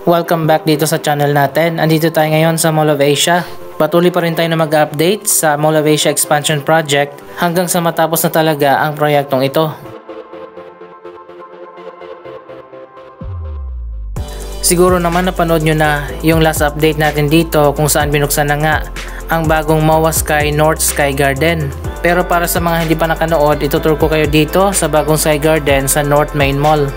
Welcome back dito sa channel natin. Andito tayo ngayon sa Mall of Asia. Patuloy pa rin tayo na mag-update sa Mall of Asia Expansion Project hanggang sa matapos na talaga ang proyektong ito. Siguro naman napanood nyo na yung last update natin dito kung saan binuksan na nga ang bagong MOA Sky North Sky Garden. Pero para sa mga hindi pa nakanood, itutur ko kayo dito sa bagong Sky Garden sa North Main Mall.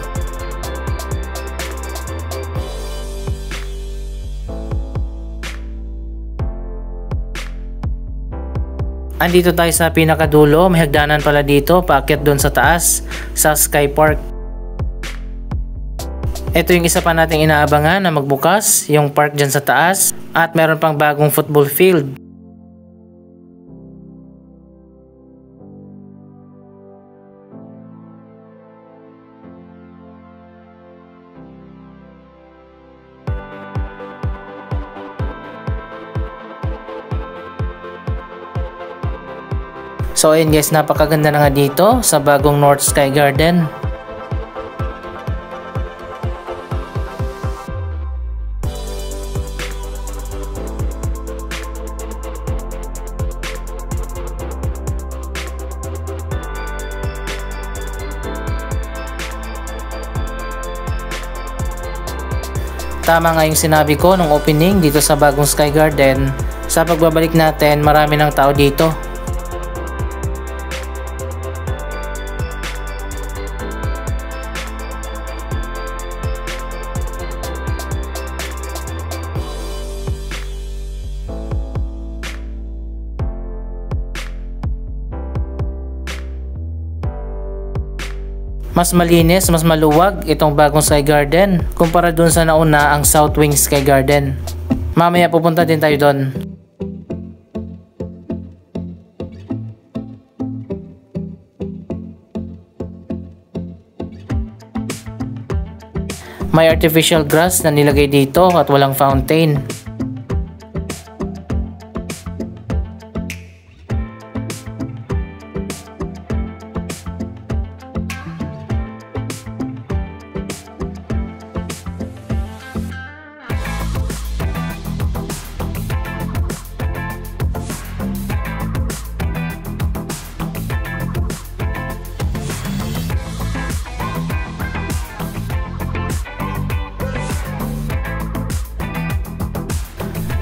Andito tayo sa pinakadulo, may hagdanan pala dito paakyat doon sa taas sa Sky Park. Ito yung isa pa nating inaabangan na magbukas, yung park dyan sa taas, at meron pang bagong football field. So ayun guys, napakaganda na nga dito sa bagong North Sky Garden. Tama nga yung sinabi ko nung opening dito sa bagong Sky Garden. Sa pagbabalik natin, marami ng tao dito. Mas malinis, mas maluwag itong bagong Sky Garden kumpara dun sa nauna ang South Wing Sky Garden. Mamaya pupunta din tayo doon. May artificial grass na nilagay dito at walang fountain.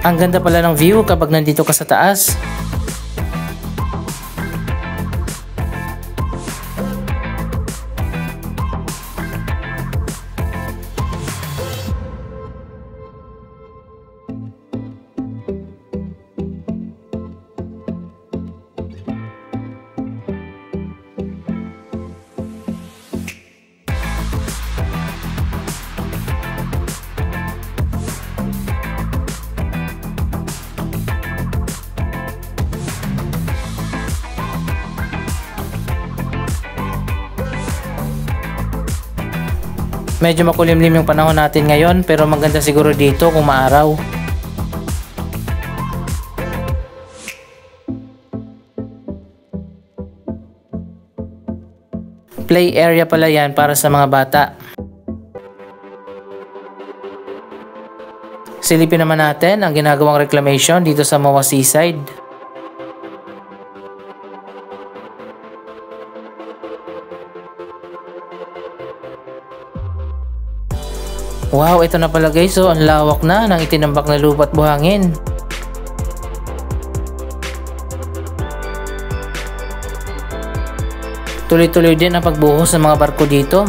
Ang ganda pala ng view kapag nandito ka sa taas. Medyo makulimlim yung panahon natin ngayon pero maganda siguro dito kung maaraw. Play area pala yan para sa mga bata. Silipin naman natin ang ginagawang reclamation dito sa MOA Seaside. Wow, ito na pala guys, so ang lawak na ng itinambak na lupa at buhangin. Tuloy-tuloy din ang pagbuhos ng mga barko dito.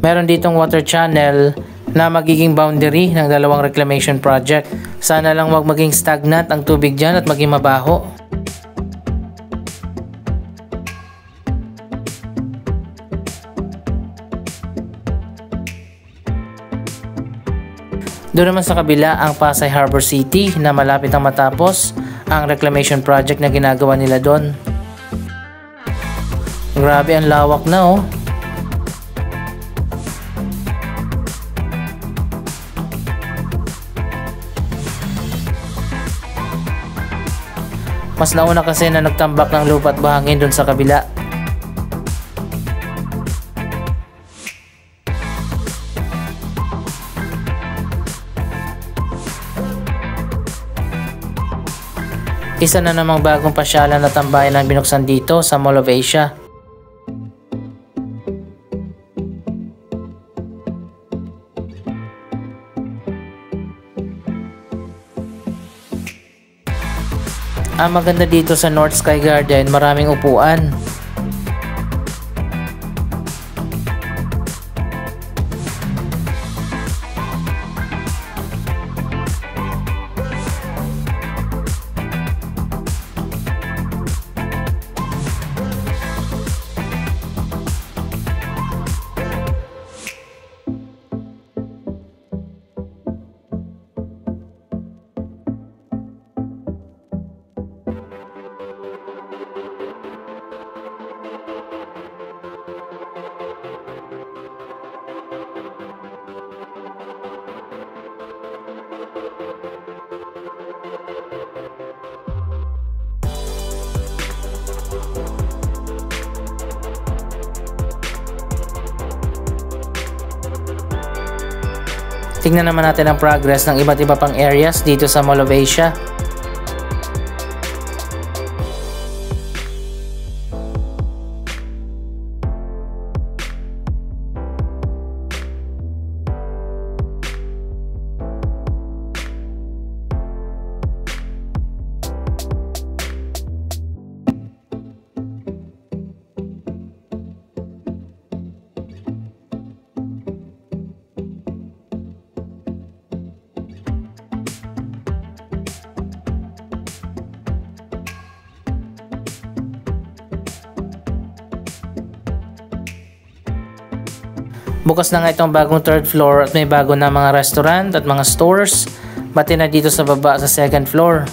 Meron ditong water channel na magiging boundary ng dalawang reclamation project. Sana lang wag maging stagnant ang tubig dyan at maging mabaho. Doon naman sa kabila ang Pasay Harbor City na malapit ang matapos ang reclamation project na ginagawa nila doon. Grabe, ang lawak na oh. Mas nauna kasi na nagtambak ng lupa at buhangin dun sa kabila. Isa na namang bagong pasyalan na tambayan ang binuksan dito sa Mall of Asia. Ang maganda dito sa North Sky Garden, maraming upuan. Tingnan naman natin ang progress ng iba't iba pang areas dito sa Mall of Asia. Bukas na nga itong bagong third floor at may bago na mga restaurant at mga stores, pati na dito sa baba sa second floor.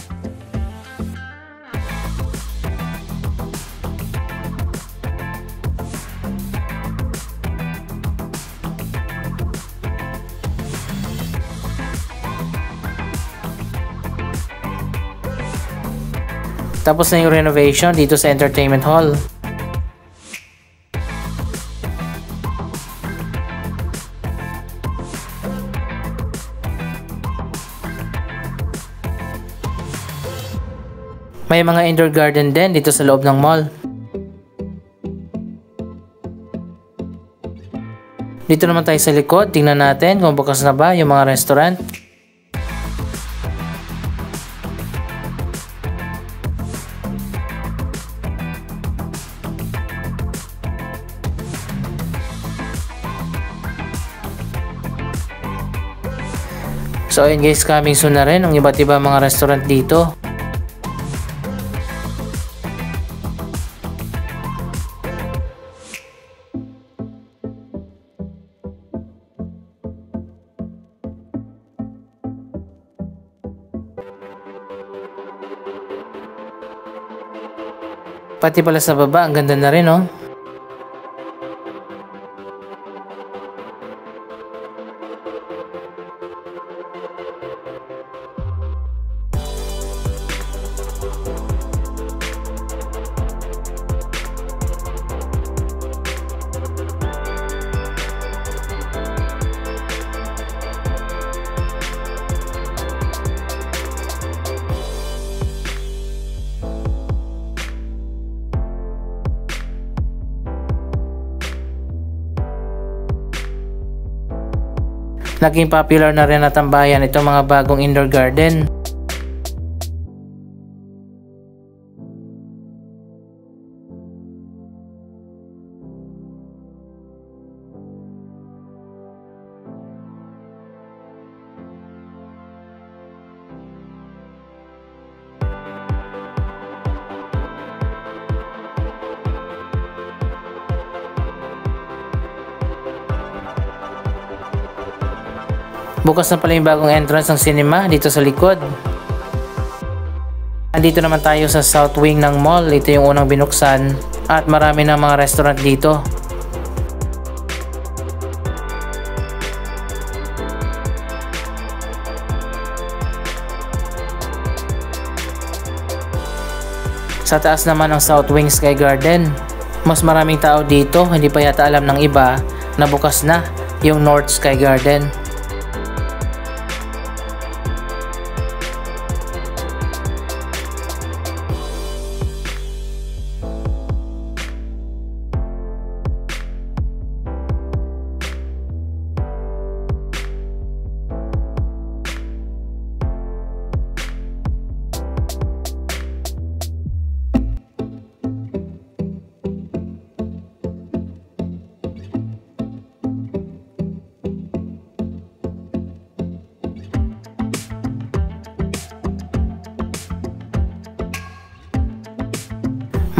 Tapos na yung renovation dito sa entertainment hall. May mga indoor garden din dito sa loob ng mall. Dito naman tayo sa likod, tingnan natin kung bukas na ba yung mga restaurant. So ayun guys, coming soon na rin ang iba't iba mga restaurant dito. Pati pala sa baba, ang ganda na rin oh. Naging popular na rin na tambayan itong mga bagong indoor garden. Bukas na pala yung bagong entrance ng cinema dito sa likod. Andito naman tayo sa south wing ng mall. Ito yung unang binuksan At marami ng mga restaurant dito. Sa taas naman ng South Wing Sky Garden. Mas maraming tao dito, hindi pa yata alam ng iba na bukas na yung North Sky Garden.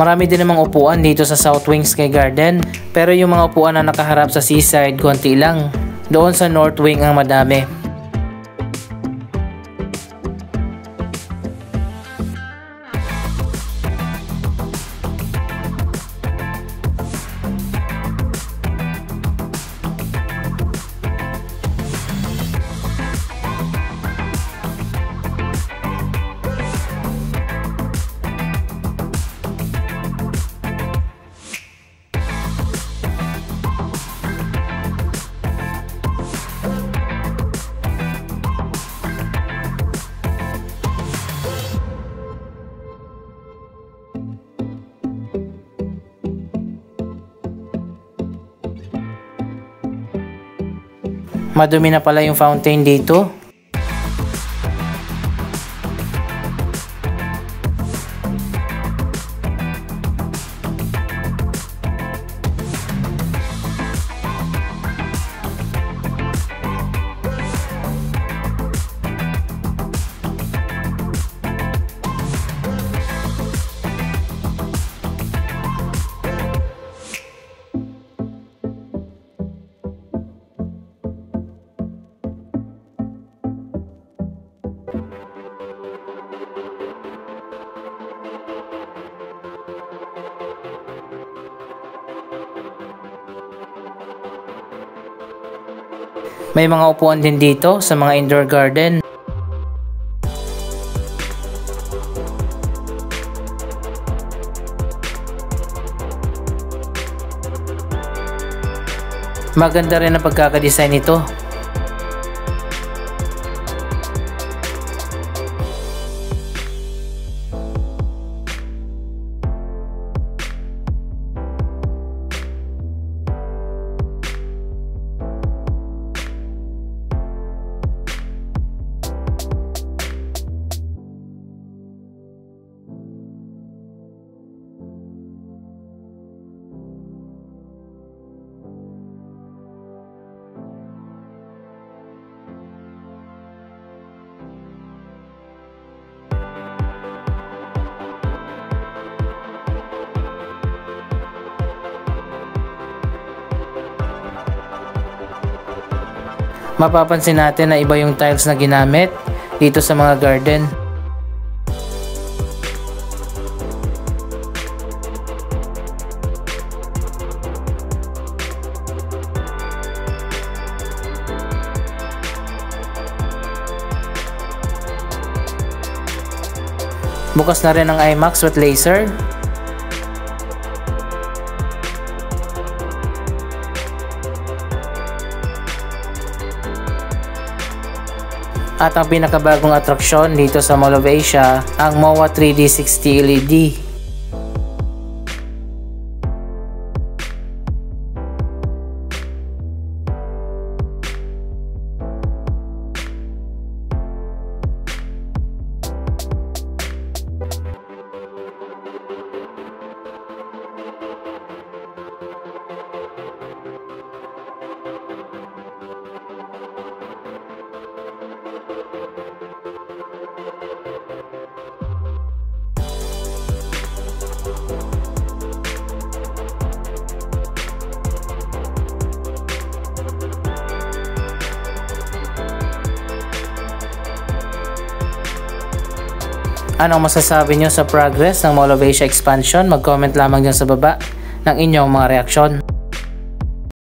Marami din namang upuan dito sa South Wing Sky Garden, pero yung mga upuan na nakaharap sa seaside konti lang. Doon sa North Wing ang madami. Madumi na pala yung fountain dito. May mga upuan din dito sa mga indoor garden. Maganda rin ang pagkakadesign nito. Mapapansin natin na iba yung tiles na ginamit dito sa mga garden. Bukas na rin ang IMAX with laser. At ang pinakabagong atraksyon dito sa Mall of Asia, ang MOA 3D60 LED. Anong masasabi nyo sa progress ng Mall of Asia expansion? Mag-comment lamang dyan sa baba ng inyong mga reaksyon.